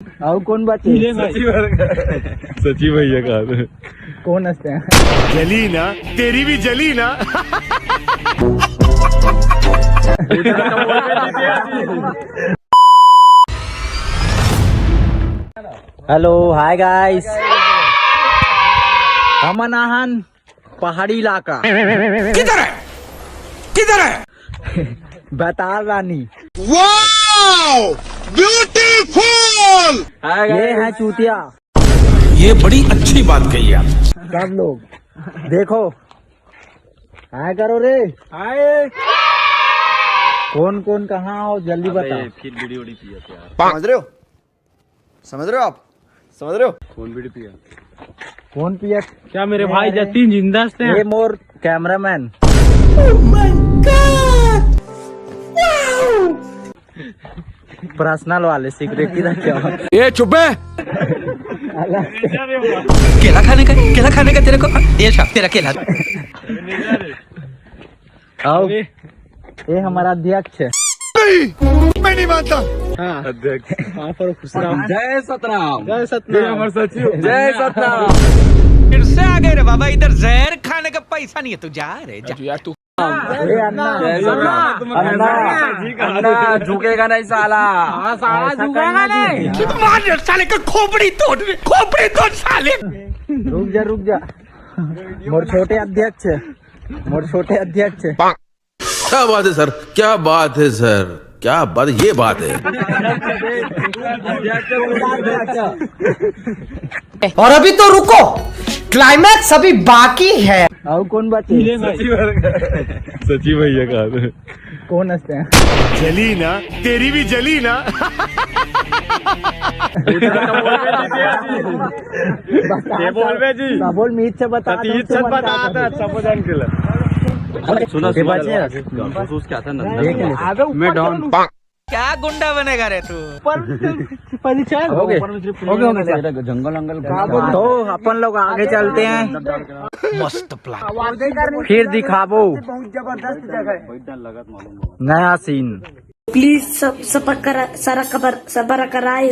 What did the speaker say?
और कोण बचे? सची भैया का कोण असते? जली ना तेरी भी जली ना. हेलो हाय गाइस, अमन आहन पहाड़ी इलाका. किधर है किधर है? बता रानी. Wow beautiful. ये है चूतिया. ये बड़ी अच्छी बात कही आप. सब लोग देखो, हाय करो रे. हाय. कौन कौन कहाँ हो जल्दी बता. समझ रहे हो आप समझ रहे हो. कौन पिया? क्या मेरे भाई जतीन जिंदा हैं? ये मोर कैमरामैन. पर्सनल वाले सीक्रेट की रखे. ये चुप है. केला खाने का तेरे को ये तेरा केला. आओ, ये हमारा अध्यक्ष है. मैं नहीं मानता. अध्यक्ष जय सतराम. जय सतनाम. जय सतराम. फिर से आ गए रे बाबा. इधर जहर खाने का पैसा नहीं है. तू जा रे जा. ये अन्ना. अन्ना झुकेगा नहीं साला. साला झुकेगा नहीं. मार साले का खोपड़ी तोड़ साले. रुक जा. मोर छोटे अध्यक्ष. क्या बात है सर, क्या बात है सर, क्या बात. ये बात है. और अभी तो रुको, क्लाइमैक्स अभी बाकी है. और कौन बचे? सची भैया का कौन असते? जली ना तेरी भी जली ना. बोल मीत से बता. मैं डॉन. क्या गुंडा बनेगा रे तू. जंगल तो अपन लोग आगे चलते हैं. मस्त प्लान. फिर दिखाबो नया सीन. प्लीज सबर कराए.